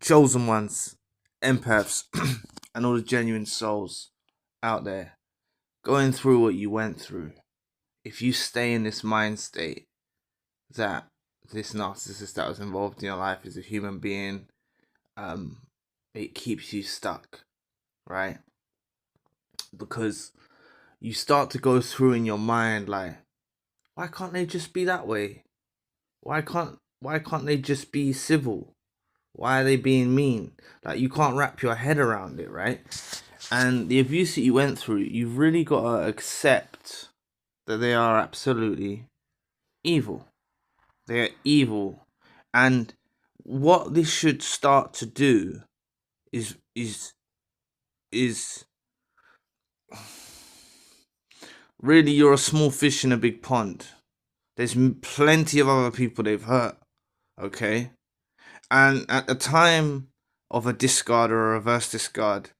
chosen ones, empaths, and all the genuine souls out there going through what you went through. If you stay in this mind state that this narcissist that was involved in your life is a human being, it keeps you stuck, right? Because you start to go through in your mind like, why can't they just be that way? Why can't they just be civil? Why are they being mean? Like, you can't wrap your head around it, right? And the abuse that you went through, you've really got to accept that they are absolutely evil. They're evil. And what this should start to do is really, you're a small fish in a big pond. There's plenty of other people they've hurt, okay? And at the time of a discard or a reverse discard,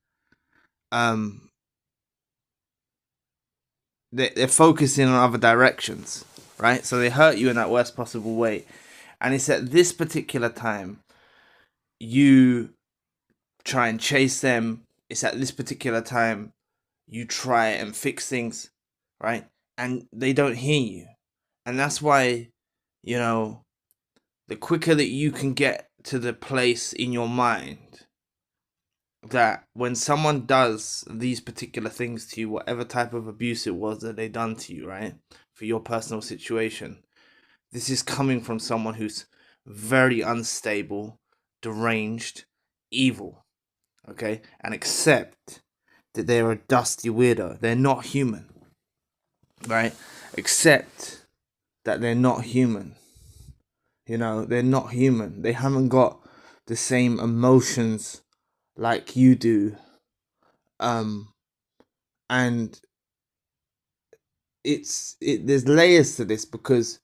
they're focusing on other directions, right? So they hurt you in that worst possible way. And it's at this particular time you try and chase them. It's at this particular time you try and fix things, right? And they don't hear you. And that's why, you know, the quicker that you can get to the place in your mind that when someone does these particular things to you, whatever type of abuse it was that they done to you, right, for your personal situation, this is coming from someone who's very unstable, deranged, evil, okay? And accept that they're a dusty weirdo. They're not human, right? Accept that they're not human. You know, they're not human. They haven't got the same emotions like you do. And there's layers to this because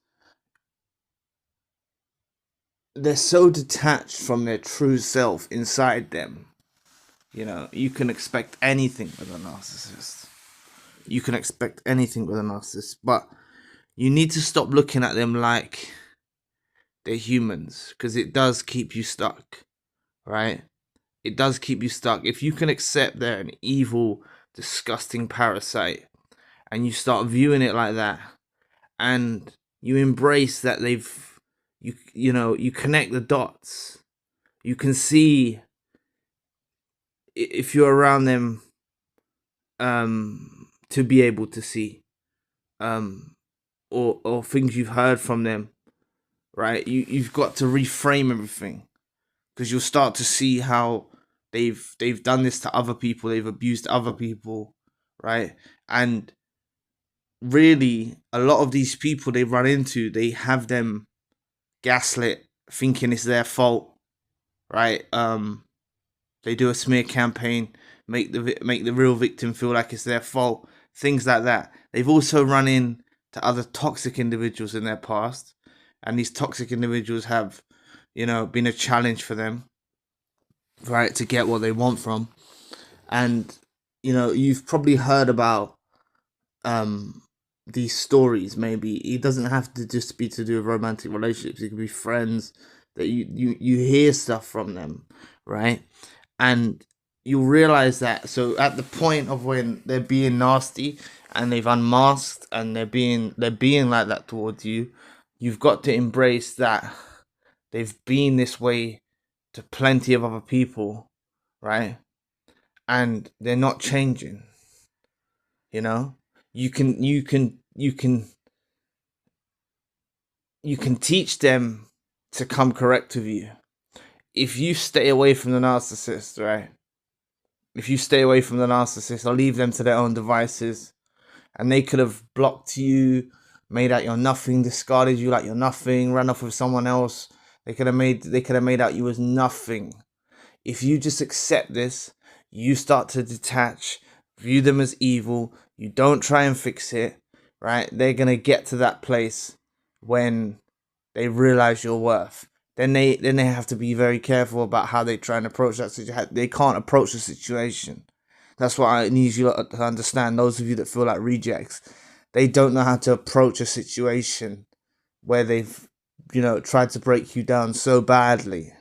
they're so detached from their true self inside them. You know, you can expect anything with a narcissist. You can expect anything with a narcissist, but you need to stop looking at them like they're humans, because it does keep you stuck, right? It does keep you stuck. If you can accept they're an evil, disgusting parasite, and you start viewing it like that, and you embrace that you connect the dots. You can see if you're around them, to be able to see, or things you've heard from them, right? You've got to reframe everything, because you'll start to see how they've done this to other people. They've abused other people, right? And really, a lot of these people they run into, they have them gaslit, thinking it's their fault, right? They do a smear campaign, make the real victim feel like it's their fault, things like that. They've also run in to other toxic individuals in their past, and these toxic individuals have, been a challenge for them, right, to get what they want from. And you've probably heard about these stories. Maybe it doesn't have to just be to do with romantic relationships. It could be friends that you hear stuff from them, right? And you'll realize that. So at the point of when they're being nasty and they've unmasked and they're being like that towards you, you've got to embrace that they've been this way to plenty of other people, right? And they're not changing. You can teach them to come correct with you. If you stay away from the narcissist, right? If you stay away from the narcissist or leave them to their own devices, and they could have blocked you, made out you're nothing, discarded you like you're nothing, ran off with someone else. They could have made out you as nothing. If you just accept this, you start to detach, view them as evil, you don't try and fix it, right? They're gonna get to that place when they realize your worth. Then they have to be very careful about how they try and approach that situation. They can't approach the situation. That's what I need you to understand. Those of you that feel like rejects, they don't know how to approach a situation where they've tried to break you down so badly,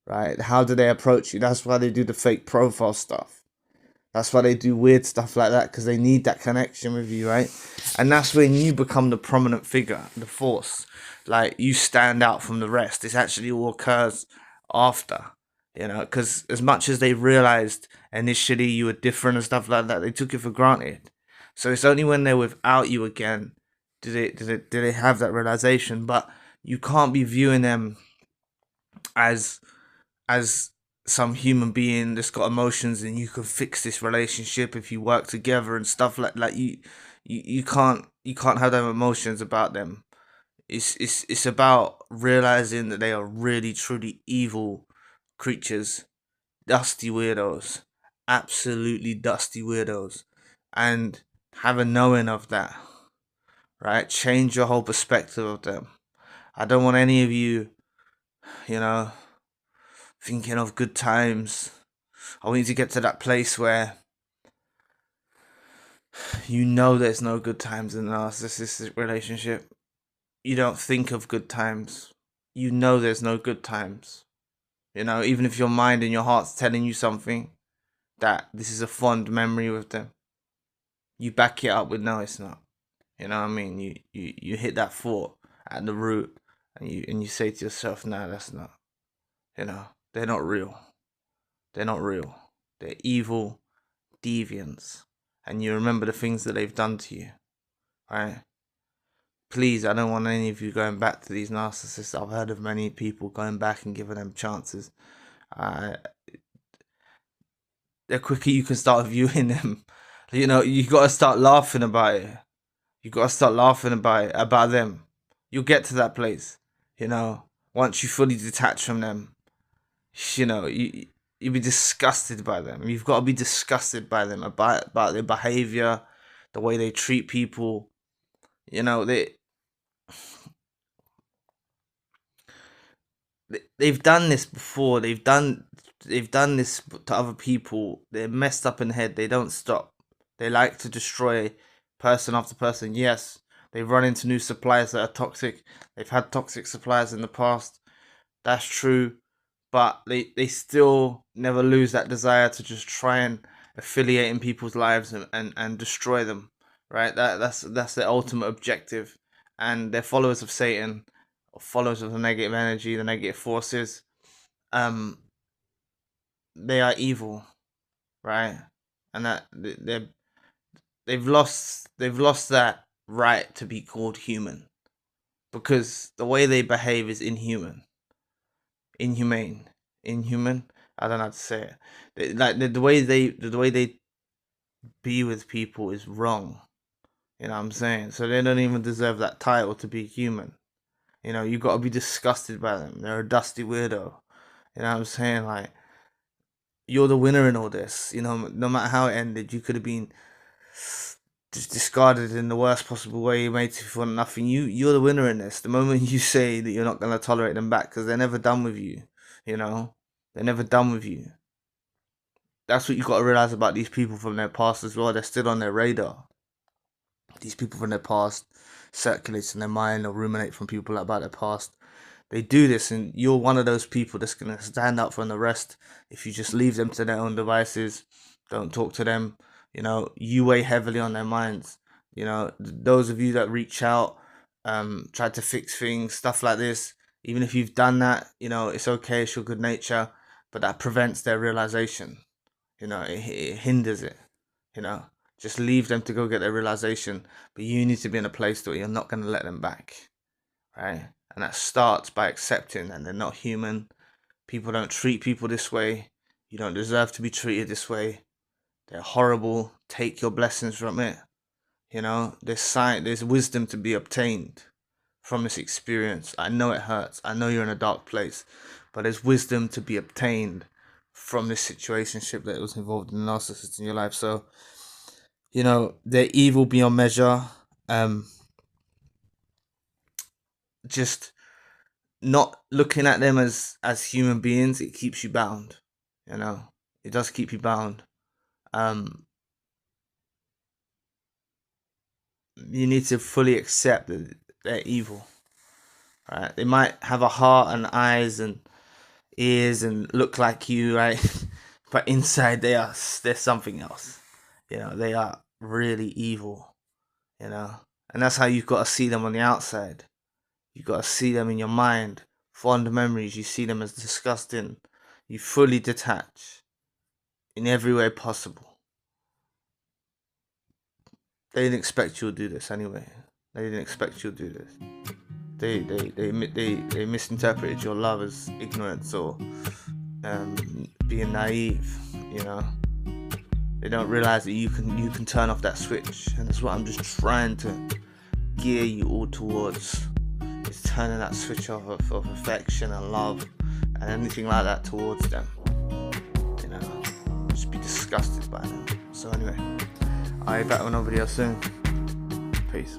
right? How do they approach you? That's why they do the fake profile stuff. That's why they do weird stuff like that, because they need that connection with you, right? And that's when you become the prominent figure, the force. Like, you stand out from the rest. This actually all occurs after, because as much as they realized initially you were different and stuff like that, they took it for granted. So it's only when they're without you again do they have that realization. But you can't be viewing them as as some human being that's got emotions and you can fix this relationship if you work together and stuff like you can't have them emotions about them. It's about realizing that they are really truly evil creatures, dusty weirdos, absolutely dusty weirdos, and have a knowing of that, right? Change your whole perspective of them. I don't want any of you, you know, thinking of good times. I want you to get to that place where you know there's no good times in a narcissistic relationship. You don't think of good times. You know there's no good times. Even if your mind and your heart's telling you something, that this is a fond memory with them, you back it up with no, it's not. You know what I mean? You hit that thought at the root, and you say to yourself, no, that's not. They're not real. They're not real. They're evil deviants, and you remember the things that they've done to you, right? Please, I don't want any of you going back to these narcissists. I've heard of many people going back and giving them chances. The quicker you can start viewing them, you got to start laughing about it. You got to start laughing about them. You'll get to that place, once you fully detach from them. You'll be disgusted by them. You've got to be disgusted by them, about their behavior, the way they treat people. They've done this before. They've done this to other people. They're messed up in the head. They don't stop. They like to destroy person after person. Yes, they've run into new suppliers that are toxic. They've had toxic suppliers in the past. That's true. But they still never lose that desire to just try and affiliate in people's lives and destroy them. Right? That's their ultimate objective. And they're followers of Satan, or followers of the negative energy, the negative forces. Um, they are evil, right? And that they've lost that right to be called human, because the way they behave is inhuman. I don't know how to say it. The way they be with people is wrong. You know what I'm saying? So they don't even deserve that title to be human. You got to be disgusted by them. They're a dusty weirdo. You know what I'm saying? Like, you're the winner in all this. No matter how it ended, you could have been just discarded in the worst possible way, made to feel nothing. You're the winner in this. The moment you say that you're not going to tolerate them back, because they're never done with you. They're never done with you. That's what you got to realize about these people from their past as well. They're still on their radar. These people from their past circulates in their mind, or ruminate from people about their past. They do this, and you're one of those people that's going to stand up from the rest if you just leave them to their own devices. Don't talk to them. You weigh heavily on their minds. Those of you that reach out, try to fix things, stuff like this, even if you've done that, it's okay, it's your good nature, but that prevents their realization. It hinders it. Just leave them to go get their realization, but you need to be in a place where you're not going to let them back, right? And that starts by accepting that they're not human. People don't treat people this way. You don't deserve to be treated this way. They're horrible. Take your blessings from it. There's wisdom to be obtained from this experience. I know it hurts. I know you're in a dark place, but there's wisdom to be obtained from this situationship that was involved in the narcissist in your life. So, they're evil beyond measure. Just not looking at them as human beings, it keeps you bound. It does keep you bound. You need to fully accept that they're evil, right? They might have a heart and eyes and ears and look like you, right? But inside they're something else. You know, they are really evil, you know. And that's how you've got to see them on the outside. You've got to see them in your mind. Fond memories, you see them as disgusting. You fully detach in every way possible. They didn't expect you to do this anyway. They didn't expect you to do this. They misinterpreted your love as ignorance or being naive, you know. They don't realize that you can turn off that switch, and that's what I'm just trying to gear you all towards, is turning that switch off of affection and love and anything like that towards them. You know, just be disgusted by them. So anyway, I'll be back with another video soon. Peace.